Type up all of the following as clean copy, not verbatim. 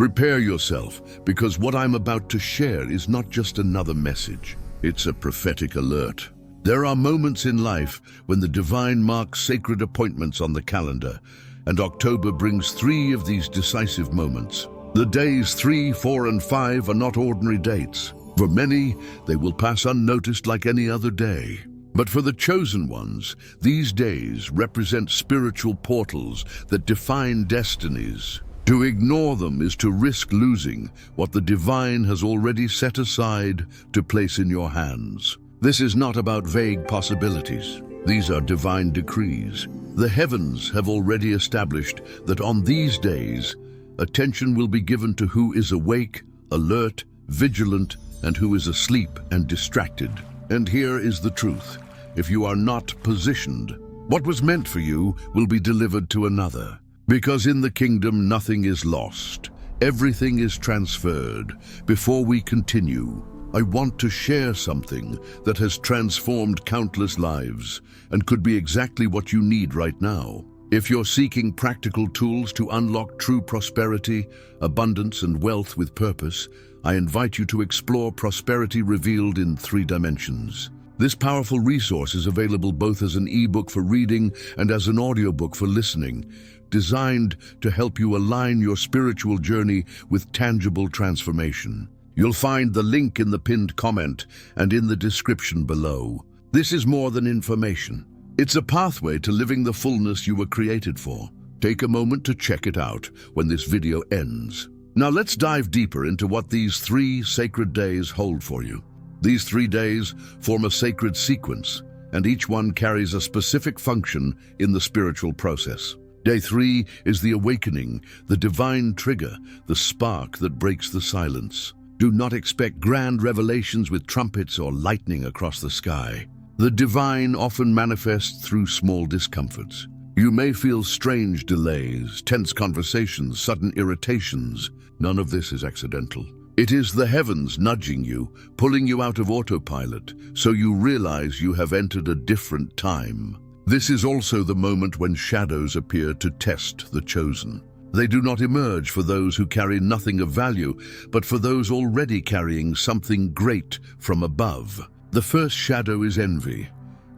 Prepare yourself, because what I'm about to share is not just another message. It's a prophetic alert. There are moments in life when the divine marks sacred appointments on the calendar, and October brings 3 of these decisive moments. The days 3, 4, and 5 are not ordinary dates. For many, they will pass unnoticed like any other day. But for the chosen ones, these days represent spiritual portals that define destinies. To ignore them is to risk losing what the divine has already set aside to place in your hands. This is not about vague possibilities. These are divine decrees. The heavens have already established that on these days, attention will be given to who is awake, alert, vigilant, and who is asleep and distracted. And here is the truth. If you are not positioned, what was meant for you will be delivered to another. Because in the kingdom, nothing is lost. Everything is transferred. Before we continue, I want to share something that has transformed countless lives and could be exactly what you need right now. If you're seeking practical tools to unlock true prosperity, abundance, and wealth with purpose, I invite you to explore Prosperity Revealed in 3 dimensions. This powerful resource is available both as an ebook for reading and as an audiobook for listening, designed to help you align your spiritual journey with tangible transformation. You'll find the link in the pinned comment and in the description below. This is more than information. It's a pathway to living the fullness you were created for. Take a moment to check it out when this video ends. Now let's dive deeper into what these 3 sacred days hold for you. These 3 days form a sacred sequence, and each one carries a specific function in the spiritual process. Day 3 is the awakening, the divine trigger, the spark that breaks the silence. Do not expect grand revelations with trumpets or lightning across the sky. The divine often manifests through small discomforts. You may feel strange delays, tense conversations, sudden irritations. None of this is accidental. It is the heavens nudging you, pulling you out of autopilot, so you realize you have entered a different time. This is also the moment when shadows appear to test the chosen. They do not emerge for those who carry nothing of value, but for those already carrying something great from above. The first shadow is envy,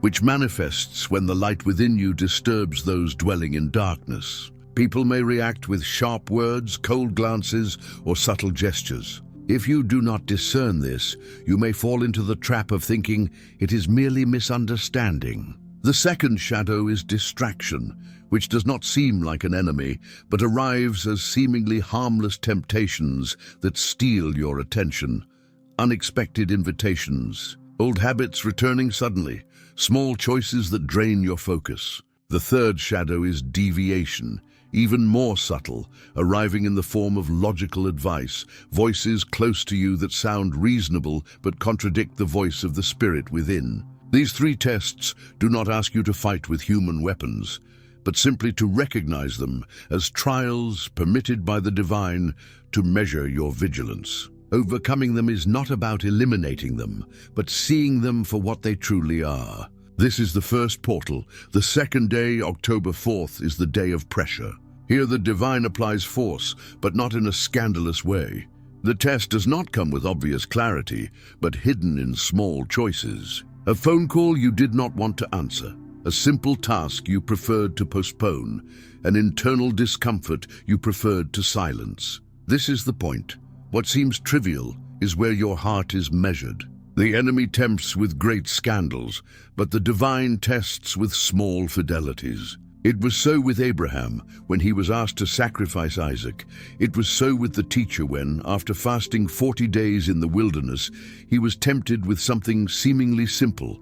which manifests when the light within you disturbs those dwelling in darkness. People may react with sharp words, cold glances, or subtle gestures. If you do not discern this, you may fall into the trap of thinking it is merely misunderstanding. The second shadow is distraction, which does not seem like an enemy, but arrives as seemingly harmless temptations that steal your attention. Unexpected invitations, old habits returning suddenly, small choices that drain your focus. The third shadow is deviation, even more subtle, arriving in the form of logical advice, voices close to you that sound reasonable but contradict the voice of the spirit within. These 3 tests do not ask you to fight with human weapons, but simply to recognize them as trials permitted by the divine to measure your vigilance. Overcoming them is not about eliminating them, but seeing them for what they truly are. This is the first portal. The second day, October 4th, is the day of pressure. Here the divine applies force, but not in a scandalous way. The test does not come with obvious clarity, but hidden in small choices. A phone call you did not want to answer, a simple task you preferred to postpone, an internal discomfort you preferred to silence. This is the point. What seems trivial is where your heart is measured. The enemy tempts with great scandals, but the divine tests with small fidelities. It was so with Abraham when he was asked to sacrifice Isaac. It was so with the teacher when, after fasting 40 days in the wilderness, he was tempted with something seemingly simple,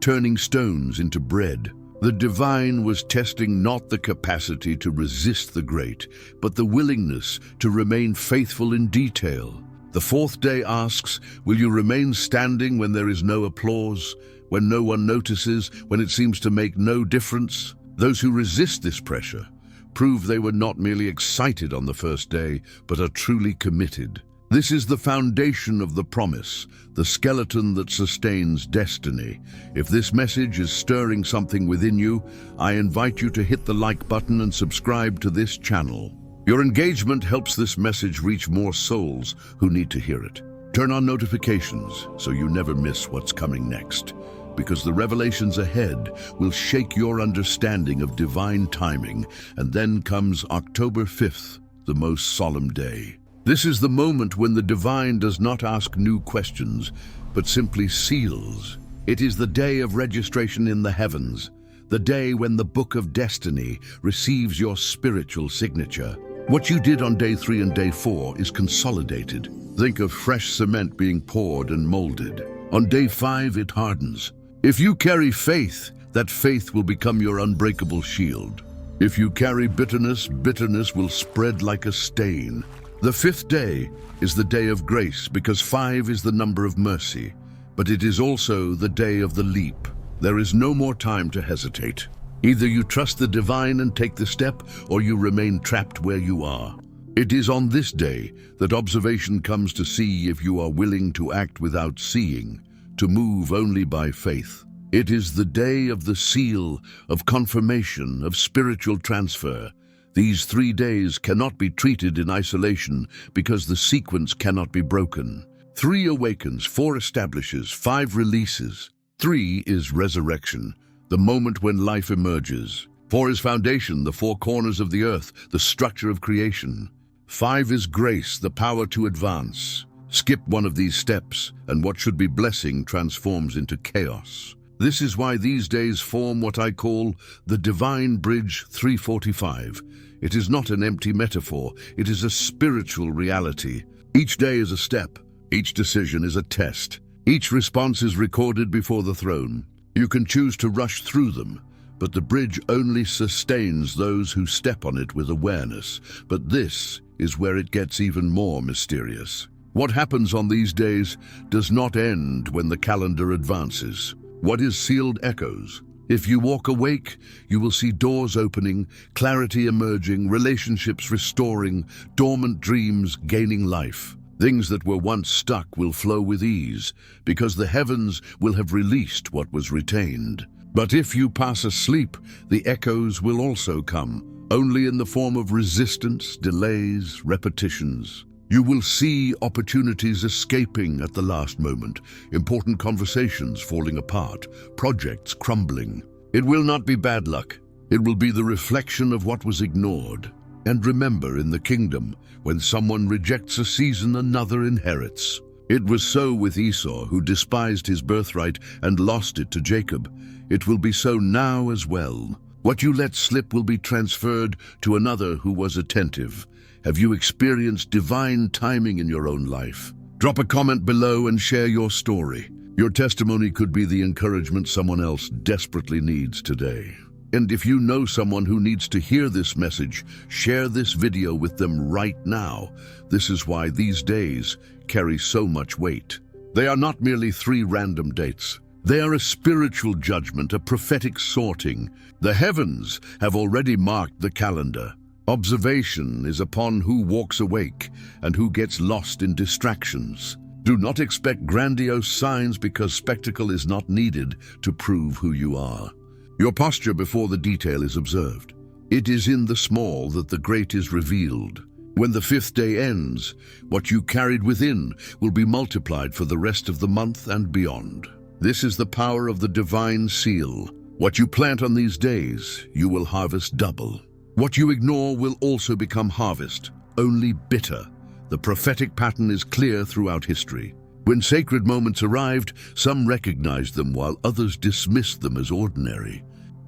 turning stones into bread. The divine was testing not the capacity to resist the great, but the willingness to remain faithful in detail. The 4th day asks, will you remain standing when there is no applause, when no one notices, when it seems to make no difference? Those who resist this pressure prove they were not merely excited on the first day, but are truly committed. This is the foundation of the promise, the skeleton that sustains destiny. If this message is stirring something within you, I invite you to hit the like button and subscribe to this channel. Your engagement helps this message reach more souls who need to hear it. Turn on notifications so you never miss what's coming next, because the revelations ahead will shake your understanding of divine timing. And then comes October 5th, the most solemn day. This is the moment when the divine does not ask new questions, but simply seals. It is the day of registration in the heavens, the day when the book of destiny receives your spiritual signature. What you did on day 3 and day 4 is consolidated. Think of fresh cement being poured and molded. On day 5, it hardens. If you carry faith, that faith will become your unbreakable shield. If you carry bitterness, bitterness will spread like a stain. The 5th day is the day of grace, because 5 is the number of mercy, but it is also the day of the leap. There is no more time to hesitate. Either you trust the divine and take the step, or you remain trapped where you are. It is on this day that observation comes to see if you are willing to act without seeing, to move only by faith. It is the day of the seal, of confirmation, of spiritual transfer. These 3 days cannot be treated in isolation because the sequence cannot be broken. 3 awakens, 4 establishes, 5 releases. 3 is resurrection, the moment when life emerges. 4 is foundation, the 4 corners of the earth, the structure of creation. 5 is grace, the power to advance. Skip one of these steps, and what should be blessing transforms into chaos. This is why these days form what I call the Divine Bridge 345. It is not an empty metaphor, it is a spiritual reality. Each day is a step, each decision is a test, each response is recorded before the throne. You can choose to rush through them, but the bridge only sustains those who step on it with awareness. But this is where it gets even more mysterious. What happens on these days does not end when the calendar advances. What is sealed echoes. If you walk awake, you will see doors opening, clarity emerging, relationships restoring, dormant dreams gaining life. Things that were once stuck will flow with ease, because the heavens will have released what was retained. But if you pass asleep, the echoes will also come, only in the form of resistance, delays, repetitions. You will see opportunities escaping at the last moment, important conversations falling apart, projects crumbling. It will not be bad luck. It will be the reflection of what was ignored. And remember, in the kingdom, when someone rejects a season, another inherits. It was so with Esau, who despised his birthright and lost it to Jacob. It will be so now as well. What you let slip will be transferred to another who was attentive. Have you experienced divine timing in your own life? Drop a comment below and share your story. Your testimony could be the encouragement someone else desperately needs today. And if you know someone who needs to hear this message, share this video with them right now. This is why these days carry so much weight. They are not merely 3 random dates. They are a spiritual judgment, a prophetic sorting. The heavens have already marked the calendar. Observation is upon who walks awake and who gets lost in distractions. Do not expect grandiose signs, because spectacle is not needed to prove who you are. Your posture before the detail is observed. It is in the small that the great is revealed. When the 5th day ends, what you carried within will be multiplied for the rest of the month and beyond. This is the power of the divine seal. What you plant on these days, you will harvest double. What you ignore will also become harvest, only bitter. The prophetic pattern is clear throughout history. When sacred moments arrived, some recognized them while others dismissed them as ordinary.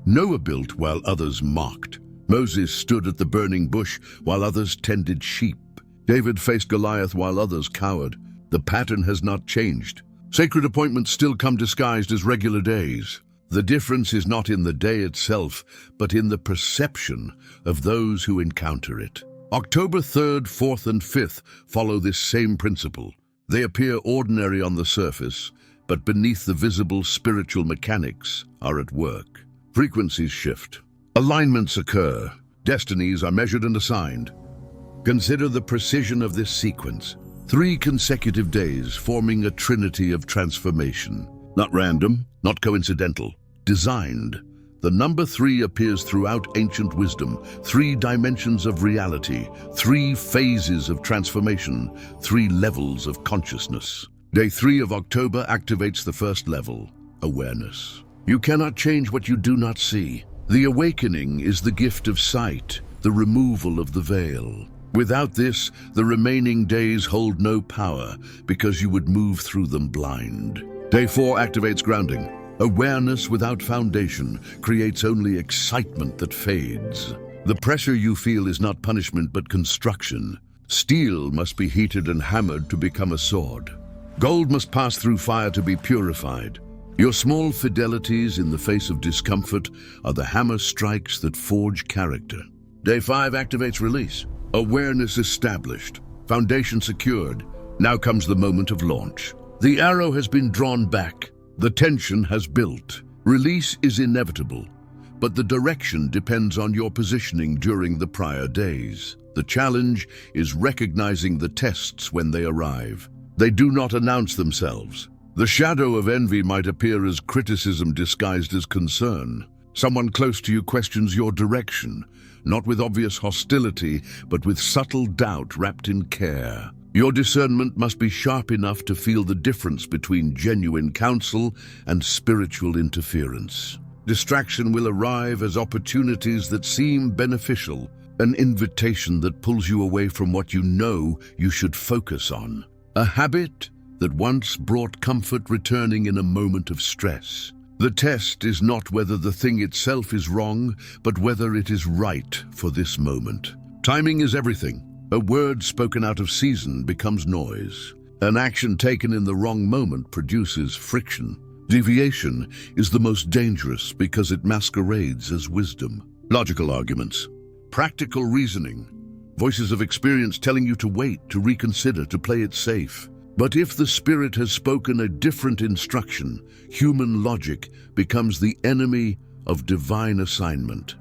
Noah built while others mocked. Moses stood at the burning bush while others tended sheep. David faced Goliath while others cowered. The pattern has not changed. Sacred appointments still come disguised as regular days. The difference is not in the day itself, but in the perception of those who encounter it. October 3rd, 4th, and 5th follow this same principle. They appear ordinary on the surface, but beneath the visible spiritual mechanics are at work. Frequencies shift. Alignments occur. Destinies are measured and assigned. Consider the precision of this sequence. 3 consecutive days forming a trinity of transformation. Not random, not coincidental. Designed. The number 3 appears throughout ancient wisdom. 3 dimensions of reality, 3 phases of transformation, 3 levels of consciousness. Day 3 of October activates the first level, awareness. You cannot change what you do not see. The awakening is the gift of sight, the removal of the veil. Without this, the remaining days hold no power because you would move through them blind. Day 4 activates grounding. Awareness without foundation creates only excitement that fades. The pressure you feel is not punishment but construction. Steel must be heated and hammered to become a sword. Gold must pass through fire to be purified. Your small fidelities in the face of discomfort are the hammer strikes that forge character. Day 5 activates release. Awareness established, foundation secured. Now comes the moment of launch. The arrow has been drawn back. The tension has built. Release is inevitable, but the direction depends on your positioning during the prior days. The challenge is recognizing the tests when they arrive. They do not announce themselves. The shadow of envy might appear as criticism disguised as concern. Someone close to you questions your direction, not with obvious hostility, but with subtle doubt wrapped in care. Your discernment must be sharp enough to feel the difference between genuine counsel and spiritual interference. Distraction will arrive as opportunities that seem beneficial, an invitation that pulls you away from what you know you should focus on. A habit that once brought comfort returning in a moment of stress. The test is not whether the thing itself is wrong, but whether it is right for this moment. Timing is everything. A word spoken out of season becomes noise. An action taken in the wrong moment produces friction. Deviation is the most dangerous because it masquerades as wisdom. Logical arguments, practical reasoning, voices of experience telling you to wait, to reconsider, to play it safe. But if the Spirit has spoken a different instruction, human logic becomes the enemy of divine assignment.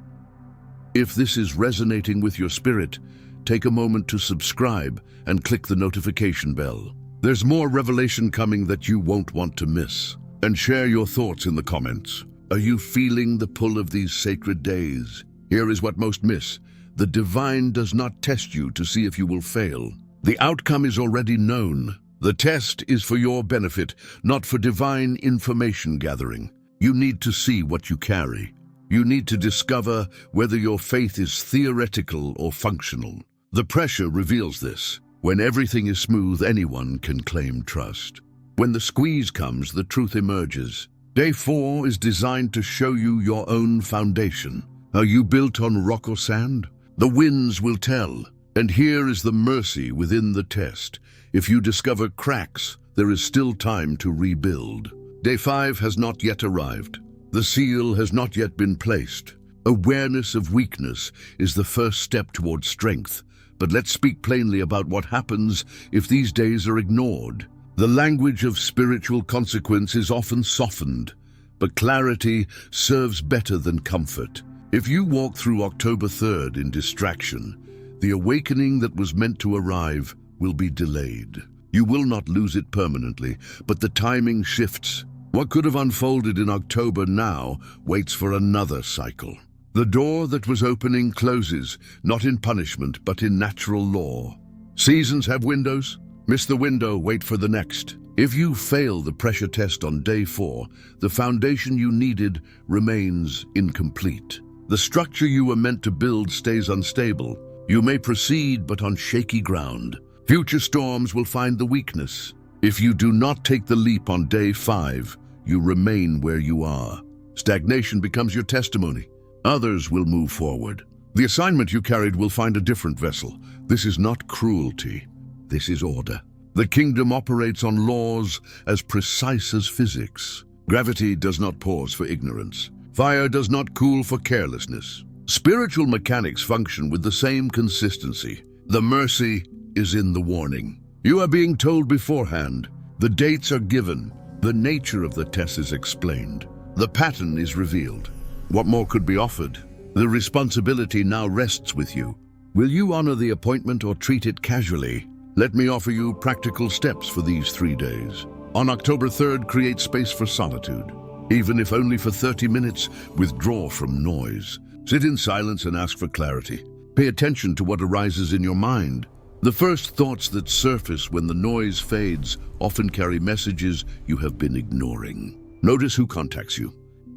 If this is resonating with your spirit, take a moment to subscribe and click the notification bell. There's more revelation coming that you won't want to miss. And share your thoughts in the comments. Are you feeling the pull of these sacred days? Here is what most miss. The divine does not test you to see if you will fail. The outcome is already known. The test is for your benefit, not for divine information gathering. You need to see what you carry. You need to discover whether your faith is theoretical or functional. The pressure reveals this. When everything is smooth, anyone can claim trust. When the squeeze comes, the truth emerges. Day 4 is designed to show you your own foundation. Are you built on rock or sand? The winds will tell. And here is the mercy within the test. If you discover cracks, there is still time to rebuild. Day 5 has not yet arrived. The seal has not yet been placed. Awareness of weakness is the first step toward strength. But let's speak plainly about what happens if these days are ignored. The language of spiritual consequence is often softened, but clarity serves better than comfort. If you walk through October 3rd in distraction, the awakening that was meant to arrive will be delayed. You will not lose it permanently, but the timing shifts. What could have unfolded in October now waits for another cycle. The door that was opening closes, not in punishment, but in natural law. Seasons have windows. Miss the window, wait for the next. If you fail the pressure test on day 4, the foundation you needed remains incomplete. The structure you were meant to build stays unstable. You may proceed, but on shaky ground. Future storms will find the weakness. If you do not take the leap on day 5, you remain where you are. Stagnation becomes your testimony. Others will move forward. The assignment you carried will find a different vessel. This is not cruelty. This is order. The kingdom operates on laws as precise as physics. Gravity does not pause for ignorance. Fire does not cool for carelessness. Spiritual mechanics function with the same consistency. The mercy is in the warning. You are being told beforehand. The dates are given. The nature of the test is explained. The pattern is revealed. What more could be offered? The responsibility now rests with you. Will you honor the appointment or treat it casually? Let me offer you practical steps for these 3 days. On October 3rd, create space for solitude. Even if only for 30 minutes, withdraw from noise. Sit in silence and ask for clarity. Pay attention to what arises in your mind. The first thoughts that surface when the noise fades often carry messages you have been ignoring. Notice who contacts you,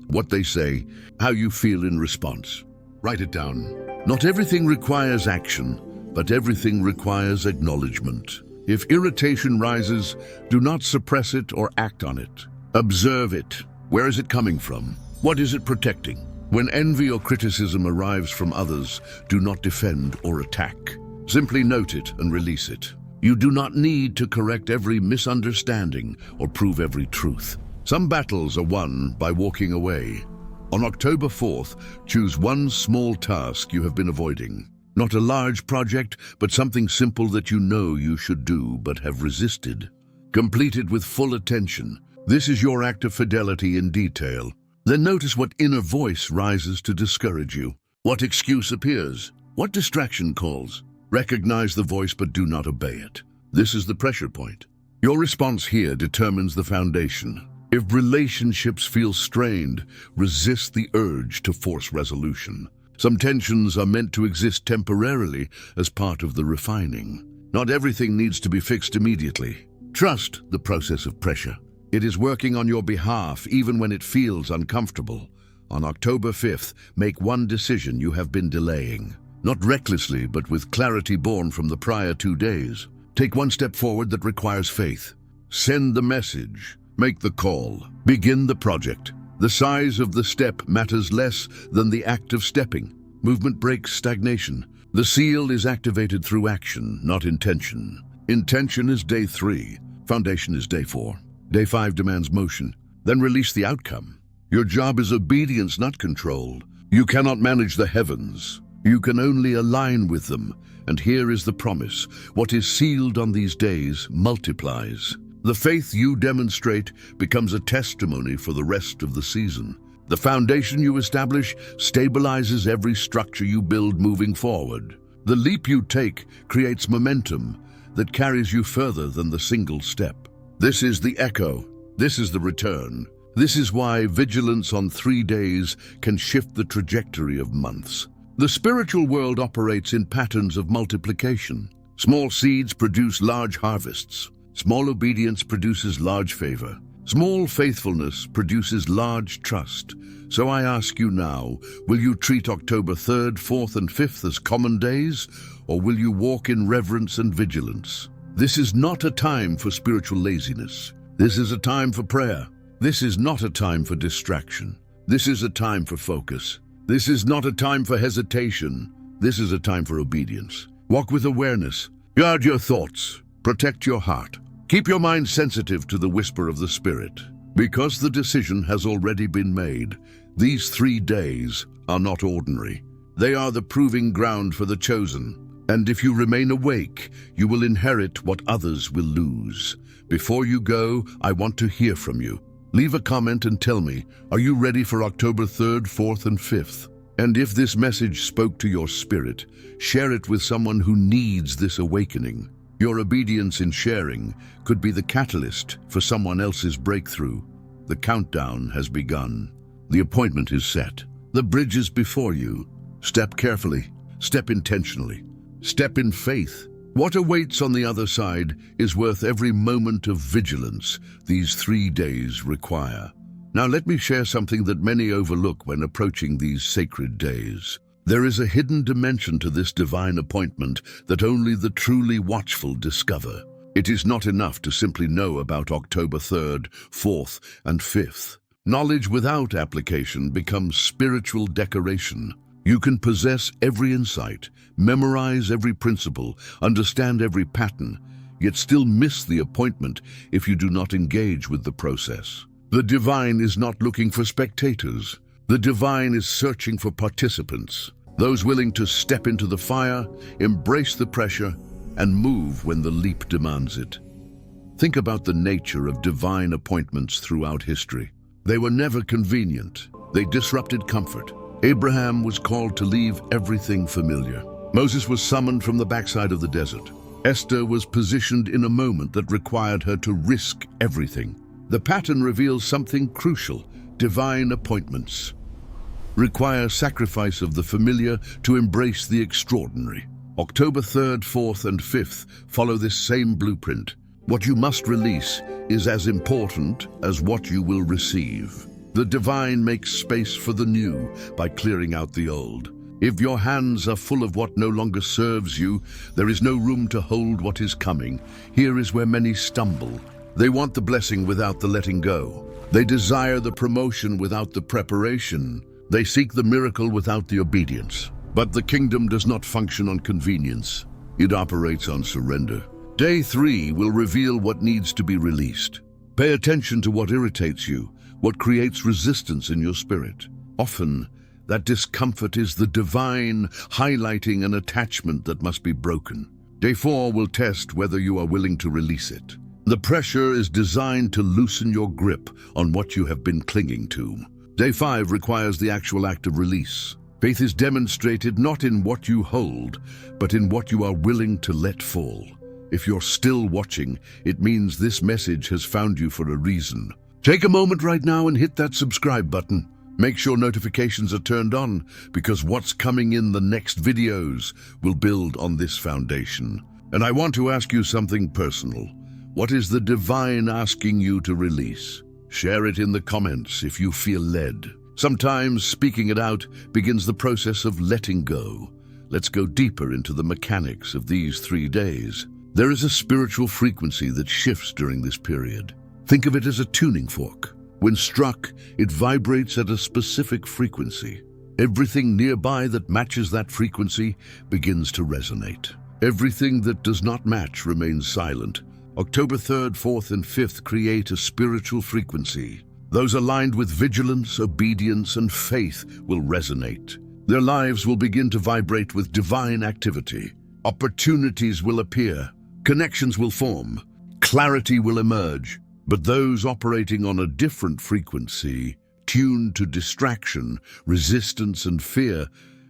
what they say, how you feel in response. Write it down. Not everything requires action, but everything requires acknowledgement. If irritation rises, do not suppress it or act on it. Observe it. Where is it coming from? What is it protecting? When envy or criticism arrives from others, do not defend or attack. Simply note it and release it. You do not need to correct every misunderstanding or prove every truth. Some battles are won by walking away. On October 4th, choose one small task you have been avoiding. Not a large project, but something simple that you know you should do but have resisted. Complete it with full attention. This is your act of fidelity in detail. Then notice what inner voice rises to discourage you. What excuse appears? What distraction calls? Recognize the voice but do not obey it. This is the pressure point. Your response here determines the foundation. If relationships feel strained, resist the urge to force resolution. Some tensions are meant to exist temporarily as part of the refining. Not everything needs to be fixed immediately. Trust the process of pressure. It is working on your behalf even when it feels uncomfortable. On October 5th, make one decision you have been delaying. Not recklessly, but with clarity born from the prior 2 days. Take one step forward that requires faith. Send the message. Make the call. Begin the project. The size of the step matters less than the act of stepping. Movement breaks stagnation. The seal is activated through action, not intention. Intention is day 3. Foundation is day 4. Day 5 demands motion. Then release the outcome. Your job is obedience, not control. You cannot manage the heavens. You can only align with them. And here is the promise. What is sealed on these days multiplies. The faith you demonstrate becomes a testimony for the rest of the season. The foundation you establish stabilizes every structure you build moving forward. The leap you take creates momentum that carries you further than the single step. This is the echo. This is the return. This is why vigilance on 3 days can shift the trajectory of months. The spiritual world operates in patterns of multiplication. Small seeds produce large harvests. Small obedience produces large favor. Small faithfulness produces large trust. So I ask you now, will you treat October 3rd, 4th, and 5th as common days, or will you walk in reverence and vigilance? This is not a time for spiritual laziness. This is a time for prayer. This is not a time for distraction. This is a time for focus. This is not a time for hesitation. This is a time for obedience. Walk with awareness. Guard your thoughts. Protect your heart. Keep your mind sensitive to the whisper of the Spirit. Because the decision has already been made, these 3 days are not ordinary. They are the proving ground for the chosen. And if you remain awake, you will inherit what others will lose. Before you go, I want to hear from you. Leave a comment and tell me, are you ready for October 3rd, 4th, and 5th? And if this message spoke to your spirit, share it with someone who needs this awakening. Your obedience in sharing could be the catalyst for someone else's breakthrough. The countdown has begun. The appointment is set. The bridge is before you. Step carefully. Step intentionally. Step in faith. What awaits on the other side is worth every moment of vigilance these 3 days require. Now let me share something that many overlook when approaching these sacred days. There is a hidden dimension to this divine appointment that only the truly watchful discover. It is not enough to simply know about October 3rd, 4th, and 5th. Knowledge without application becomes spiritual decoration. You can possess every insight, memorize every principle, understand every pattern, yet still miss the appointment if you do not engage with the process. The divine is not looking for spectators. The divine is searching for participants, those willing to step into the fire, embrace the pressure, and move when the leap demands it. Think about the nature of divine appointments throughout history. They were never convenient. They disrupted comfort. Abraham was called to leave everything familiar. Moses was summoned from the backside of the desert. Esther was positioned in a moment that required her to risk everything. The pattern reveals something crucial. divine appointments require sacrifice of the familiar to embrace the extraordinary. October 3rd, 4th, and 5th follow this same blueprint. What you must release is as important as what you will receive. The divine makes space for the new by clearing out the old. If your hands are full of what no longer serves you, there is no room to hold what is coming. Here is where many stumble. They want the blessing without the letting go. They desire the promotion without the preparation. They seek the miracle without the obedience. But the kingdom does not function on convenience. It operates on surrender. Day 3 will reveal what needs to be released. Pay attention to what irritates you, what creates resistance in your spirit. Often, that discomfort is the divine highlighting an attachment that must be broken. Day 4 will test whether you are willing to release it. The pressure is designed to loosen your grip on what you have been clinging to. Day 5 requires the actual act of release. Faith is demonstrated not in what you hold, but in what you are willing to let fall. If you're still watching, it means this message has found you for a reason. Take a moment right now and hit that subscribe button. Make sure notifications are turned on, because what's coming in the next videos will build on this foundation. And I want to ask you something personal. What is the divine asking you to release? Share it in the comments if you feel led. Sometimes speaking it out begins the process of letting go. Let's go deeper into the mechanics of these 3 days. There is a spiritual frequency that shifts during this period. Think of it as a tuning fork. When struck, it vibrates at a specific frequency. Everything nearby that matches that frequency begins to resonate. Everything that does not match remains silent. October 3rd, 4th, and 5th create a spiritual frequency. Those aligned with vigilance, obedience, and faith will resonate. Their lives will begin to vibrate with divine activity. Opportunities will appear. Connections will form. Clarity will emerge. But those operating on a different frequency, tuned to distraction, resistance, and fear,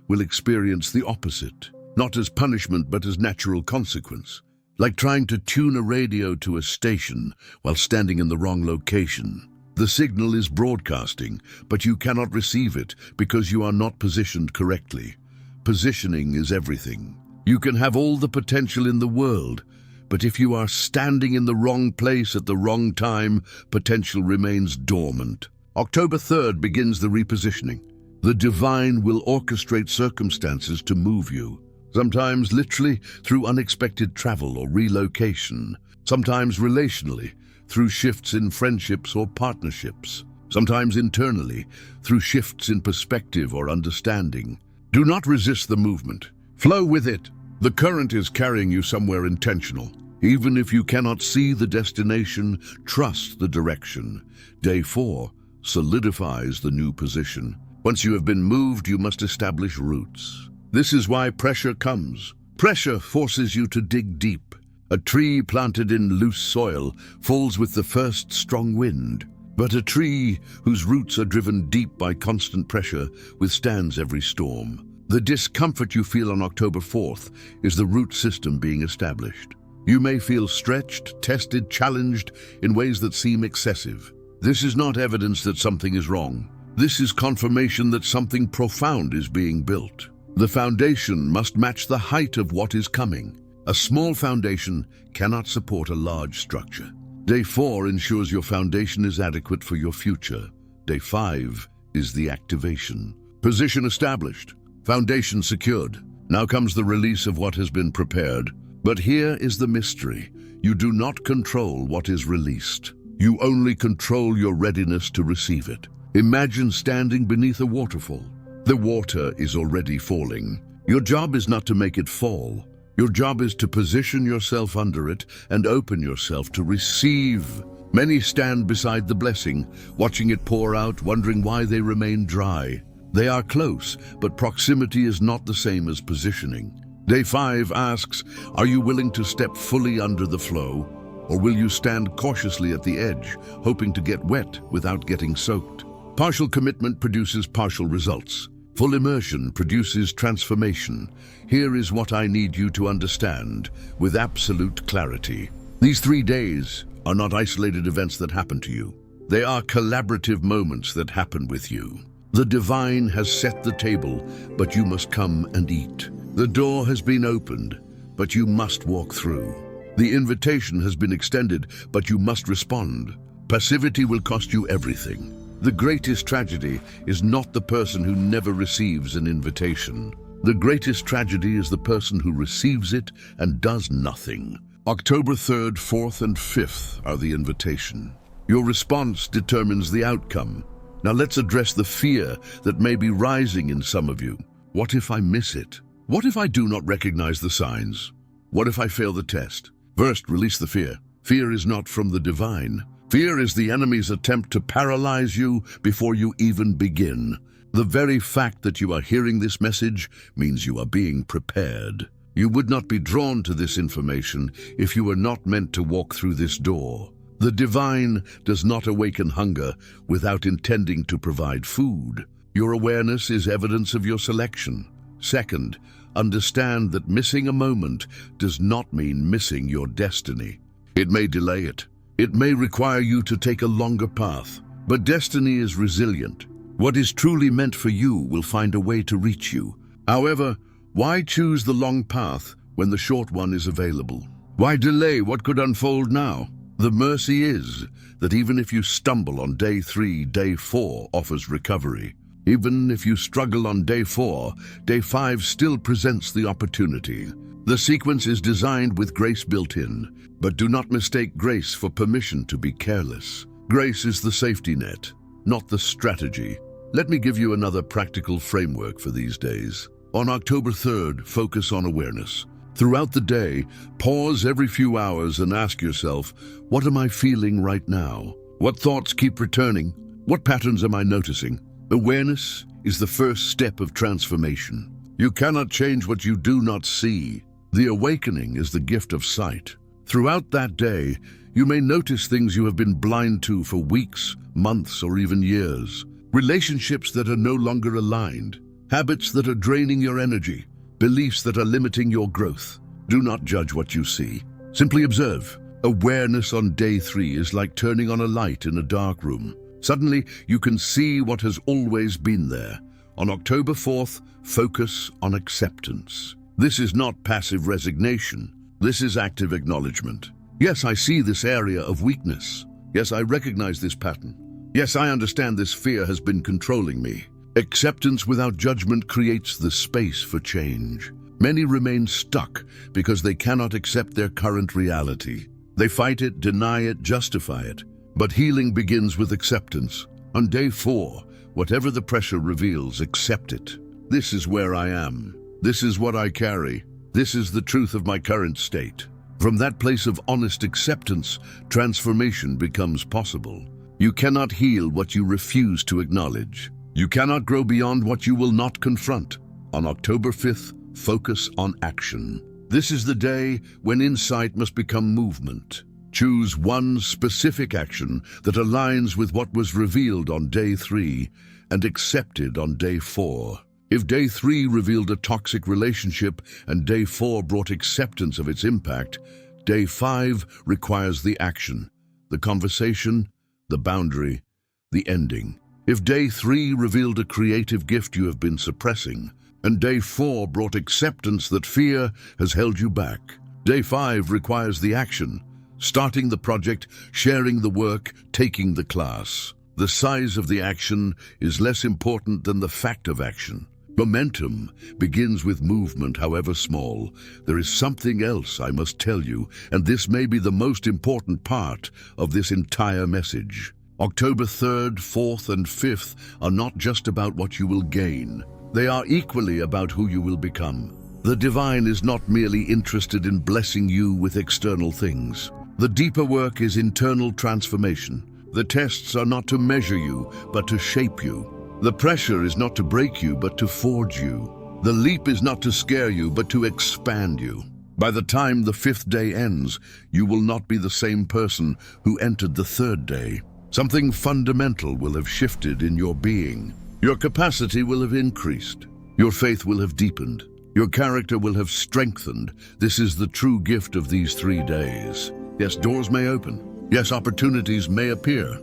will experience the opposite, not as punishment but as natural consequence. Like trying to tune a radio to a station while standing in the wrong location. The signal is broadcasting, but you cannot receive it because you are not positioned correctly. Positioning is everything. You can have all the potential in the world, but if you are standing in the wrong place at the wrong time, potential remains dormant. October 3rd begins the repositioning. The divine will orchestrate circumstances to move you. Sometimes literally through unexpected travel or relocation. Sometimes relationally, through shifts in friendships or partnerships. Sometimes internally, through shifts in perspective or understanding. Do not resist the movement. Flow with it. The current is carrying you somewhere intentional. Even if you cannot see the destination, trust the direction. Day 4 solidifies the new position. Once you have been moved, you must establish roots. This is why pressure comes. Pressure forces you to dig deep. A tree planted in loose soil falls with the first strong wind. But a tree whose roots are driven deep by constant pressure withstands every storm. The discomfort you feel on October 4th is the root system being established. You may feel stretched, tested, challenged in ways that seem excessive. This is not evidence that something is wrong. This is confirmation that something profound is being built. The foundation must match the height of what is coming. A small foundation cannot support a large structure. Day 4 ensures your foundation is adequate for your future. Day 5 is the activation. Position established. Foundation secured. Now comes the release of what has been prepared. But here is the mystery. You do not control what is released. You only control your readiness to receive it. Imagine standing beneath a waterfall. The water is already falling. Your job is not to make it fall. Your job is to position yourself under it and open yourself to receive. Many stand beside the blessing, watching it pour out, wondering why they remain dry. They are close, but proximity is not the same as positioning. Day 5 asks, are you willing to step fully under the flow, or will you stand cautiously at the edge, hoping to get wet without getting soaked? Partial commitment produces partial results. Full immersion produces transformation. Here is what I need you to understand with absolute clarity. These 3 days are not isolated events that happen to you. They are collaborative moments that happen with you. The divine has set the table, but you must come and eat. The door has been opened, but you must walk through. The invitation has been extended, but you must respond. Passivity will cost you everything. The greatest tragedy is not the person who never receives an invitation. The greatest tragedy is the person who receives it and does nothing. October 3rd, 4th, and 5th are the invitation. Your response determines the outcome. Now let's address the fear that may be rising in some of you. What if I miss it? What if I do not recognize the signs? What if I fail the test? First, release the fear. Fear is not from the divine. Fear is the enemy's attempt to paralyze you before you even begin. The very fact that you are hearing this message means you are being prepared. You would not be drawn to this information if you were not meant to walk through this door. The divine does not awaken hunger without intending to provide food. Your awareness is evidence of your selection. Second, understand that missing a moment does not mean missing your destiny. It may delay it. It may require you to take a longer path. But destiny is resilient. What is truly meant for you will find a way to reach you. However, why choose the long path when the short one is available? Why delay what could unfold now? The mercy is that even if you stumble on day 3, day 4 offers recovery. Even if you struggle on day 4, day 5 still presents the opportunity. The sequence is designed with grace built in, but do not mistake grace for permission to be careless. Grace is the safety net, not the strategy. Let me give you another practical framework for these days. On October 3rd, focus on awareness. Throughout the day, pause every few hours and ask yourself, what am I feeling right now? What thoughts keep returning? What patterns am I noticing? Awareness is the first step of transformation. You cannot change what you do not see. The awakening is the gift of sight. Throughout that day, you may notice things you have been blind to for weeks, months, or even years. Relationships that are no longer aligned. Habits that are draining your energy. Beliefs that are limiting your growth. Do not judge what you see. Simply observe. Awareness on day 3 is like turning on a light in a dark room. Suddenly, you can see what has always been there. On October 4th, focus on acceptance. This is not passive resignation. This is active acknowledgement. Yes, I see this area of weakness. Yes, I recognize this pattern. Yes, I understand this fear has been controlling me. Acceptance without judgment creates the space for change. Many remain stuck because they cannot accept their current reality. They fight it, deny it, justify it. But healing begins with acceptance. On day 4, whatever the pressure reveals, accept it. This is where I am. This is what I carry. This is the truth of my current state. From that place of honest acceptance, transformation becomes possible. You cannot heal what you refuse to acknowledge. You cannot grow beyond what you will not confront. On October 5th, focus on action. This is the day when insight must become movement. Choose one specific action that aligns with what was revealed on day 3 and accepted on day 4. If day 3 revealed a toxic relationship and day 4 brought acceptance of its impact, day 5 requires the action, the conversation, the boundary, the ending. If day 3 revealed a creative gift you have been suppressing, and day 4 brought acceptance that fear has held you back, day 5 requires the action, starting the project, sharing the work, taking the class. The size of the action is less important than the fact of action. Momentum begins with movement, however small. There is something else I must tell you, and this may be the most important part of this entire message. October 3rd, 4th, and 5th are not just about what you will gain. They are equally about who you will become. The divine is not merely interested in blessing you with external things. The deeper work is internal transformation. The tests are not to measure you, but to shape you. The pressure is not to break you, but to forge you. The leap is not to scare you, but to expand you. By the time the 5th day ends, you will not be the same person who entered the 3rd day. Something fundamental will have shifted in your being. Your capacity will have increased. Your faith will have deepened. Your character will have strengthened. This is the true gift of these 3 days. Yes, doors may open. Yes, opportunities may appear.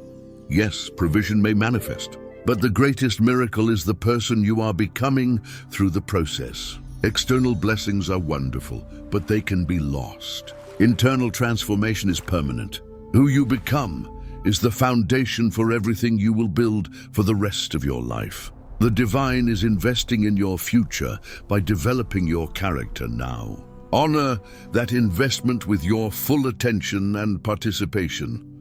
Yes, provision may manifest, but the greatest miracle is the person you are becoming through the process. External blessings are wonderful, but they can be lost. Internal transformation is permanent. Who you become is the foundation for everything you will build for the rest of your life. The divine is investing in your future by developing your character now. Honor that investment with your full attention and participation.